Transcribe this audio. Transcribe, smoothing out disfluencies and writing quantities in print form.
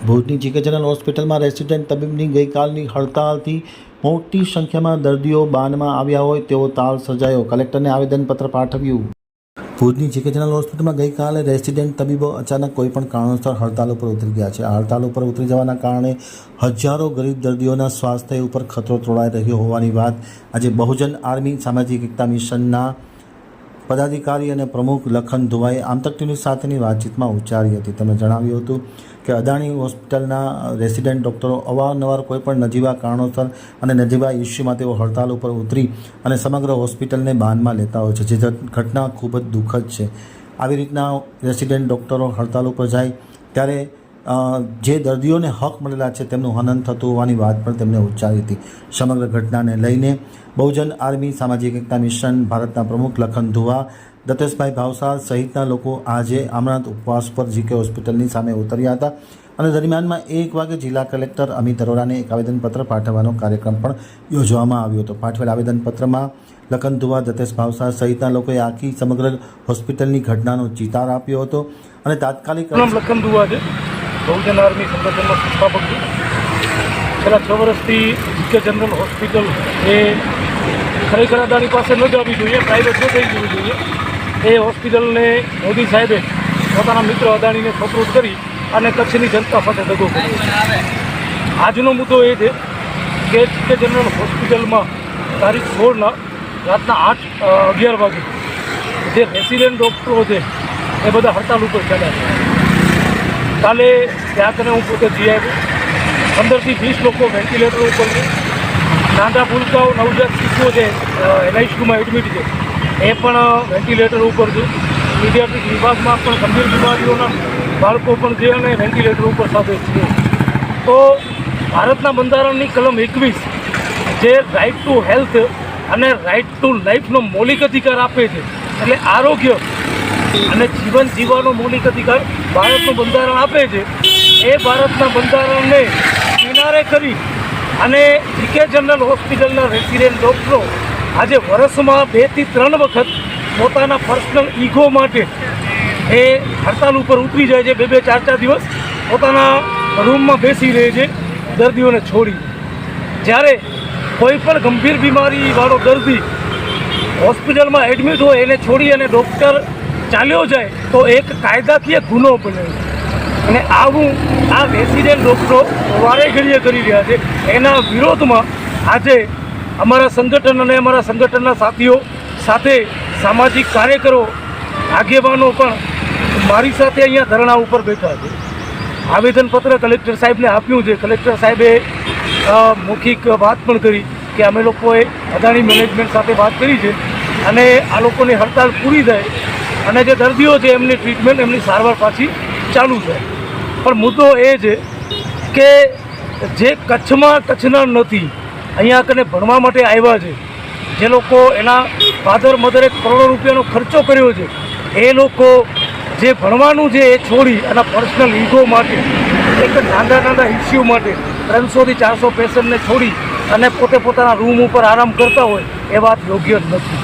ભુજની GK general હોસ્પિટલમાં resident તબીબની ગઈકાલની હડતાલથી મોટી સંખ્યામાં દર્દીઓ બાનમાં આવ્યા હોય તેવો તાલ સર્જાયો. કલેક્ટરને આવેદનપત્ર પાઠવ્યું. ભુજની જીકે જનરલ હોસ્પિટલમાં ગઈકાલે રેસિડેન્ટ તબીબો અચાનક કોઈપણ કારણોસર હડતાલ ઉપર ઉતરી ગયા છે. આ હડતાલ ઉપર ઉતરી જવાના કારણે હજારો ગરીબ દર્દીઓના સ્વાસ્થ્ય ઉપર ખતરો તોળાઈ રહ્યો હોવાની વાત આજે બહુજન આર્મી સામાજિક એકતા મિશનના પદાધિકારી અને પ્રમુખ લખન ધુવાએ આમતક ટીવી સાથેની વાતચીતમાં ઉચ્ચારી હતી. તેમણે જણાવ્યું હતું કે અદાણી હોસ્પિટલના રેસિડેન્ટ ડૉક્ટરો અવારનવાર કોઈપણ નજીવા કારણોસર અને નજીવા ઇસ્યુમાં તેઓ હડતાલ ઉપર ઉતરી અને સમગ્ર હોસ્પિટલને બાનમાં લેતા હોય છે, જે ઘટના ખૂબ જ દુઃખદ છે. આવી રીતના રેસિડેન્ટ ડૉક્ટરો હડતાલ ઉપર જાય ત્યારે જે દર્દીઓને હક મળેલા છે તેમનું હનન થતું હોવાની વાત પણ તેમણે ઉચ્ચારી હતી. સમગ્ર ઘટનાને લઈને બહુજન આર્મી સામાજિક એકતા મિશન ભારતના પ્રમુખ લખન ધુવા, દત્તેશભાઈ ભાવસાર સહિતના લોકો આજે અમરનાથ ઉપવાસ પર જીકે હોસ્પિટલની સામે ઉતર્યા હતા અને દરમિયાનમાં 1 વાગે જિલ્લા કલેક્ટર અમિત અરોરાને એક આવેદનપત્ર પાઠવવાનો કાર્યક્રમ પણ યોજવામાં આવ્યો હતો. પાઠવેલ આવેદનપત્રમાં લખન ધુવા, દત્તેશ ભાવસાર સહિતના લોકોએ આખી સમગ્ર હોસ્પિટલની ઘટનાનો ચિતાર આપ્યો હતો અને તાત્કાલિક લખન ધુવા છે, બહુજન આર્મી સંગઠનનો સંસ્થાપક છું. છેલ્લા 6 વર્ષથી જીકે જનરલ હોસ્પિટલ એ ખરેખર અદાણી પાસે ન જવી જોઈએ, પ્રાઇવેટ ન થઈ જવું જોઈએ. એ હોસ્પિટલને મોદી સાહેબે પોતાના મિત્ર અદાણીને સપોર્ટ કરી અને કચ્છની જનતા સાથે દગો કર્યો. આજનો મુદ્દો એ છે કે જીકે જનરલ હોસ્પિટલમાં તારીખ 16ના રાતના 11 વાગે જે રેસિડેન્ટ ડૉક્ટરો છે એ બધા હડતાલ ઉપર ચાલ્યા છે. કાલે ત્યાં કને હું પોતે જઈ આવ્યો. 15 થી 20 લોકો વેન્ટિલેટર ઉપર છે. નાના ભૂલકાઓ નવજાત શિશુઓ છે NICUમાં એડમિટ છે, એ પણ વેન્ટિલેટર ઉપર છે. પીડિયાટ્રિક વિભાગમાં પણ ગંભીર બીમારીઓના બાળકો પણ છે અને વેન્ટિલેટર ઉપર સાથે છે. તો ભારતના બંધારણની કલમ 21 જે રાઇટ ટુ હેલ્થ અને રાઇટ ટુ લાઈફનો મૌલિક અધિકાર આપે છે, એટલે આરોગ્ય અને જીવન જીવવાનો મૌલિક અધિકાર ભારતનું બંધારણ આપે છે. એ ભારતના બંધારણને કિનારે કરી અને જીકે જનરલ હોસ્પિટલના રેસિડેન્ટ ડૉક્ટરો આજે વર્ષમાં 2 થી 3 વખત પોતાના પર્સનલ ઈગો માટે એ હડતાલ ઉપર ઉતરી જાય છે. 2-4 દિવસ પોતાના રૂમમાં બેસી રહે છે દર્દીઓને છોડી. જ્યારે કોઈ પણ ગંભીર બીમારીવાળો દર્દી હોસ્પિટલમાં એડમિટ હોય એને છોડી અને ડૉક્ટર ચાલ્યો જાય તો એક કાયદાકીય ગુનો બને છે. અને આવું આ રેસિડેન્ટ ડૉક્ટરો વારે ઘડીએ કરી રહ્યા છે. એના વિરોધમાં આજે અમારા સંગઠન અને અમારા સંગઠનના સાથીઓ સાથે સામાજિક કાર્યકરો, આગેવાનો પણ મારી સાથે અહીંયા ધરણા ઉપર બેઠા છે. આવેદનપત્ર કલેક્ટર સાહેબને આપ્યું છે. કલેક્ટર સાહેબે મૌખિક વાત પણ કરી કે અમે લોકોએ અદાણી મેનેજમેન્ટ સાથે વાત કરી છે અને આ લોકોની હડતાલ પૂરી થાય અને જે દર્દીઓ છે એમની ટ્રીટમેન્ટ, એમની સારવાર પાછી ચાલુ છે. પણ મુદ્દો એ છે કે જે કચ્છના નથી, અહીંયા કને ભણવા માટે આવ્યા છે, જે લોકો એના ફાધર મધરે કરોડો રૂપિયાનો ખર્ચો કર્યો છે, એ લોકો જે ભણવાનું છે એ છોડી અને પર્સનલ ઈગો માટે એક નાના ઇસ્યુ માટે 300 થી 400 પેશન્ટને છોડી અને પોતે પોતાના રૂમ ઉપર આરામ કરતા હોય એ વાત યોગ્ય નથી.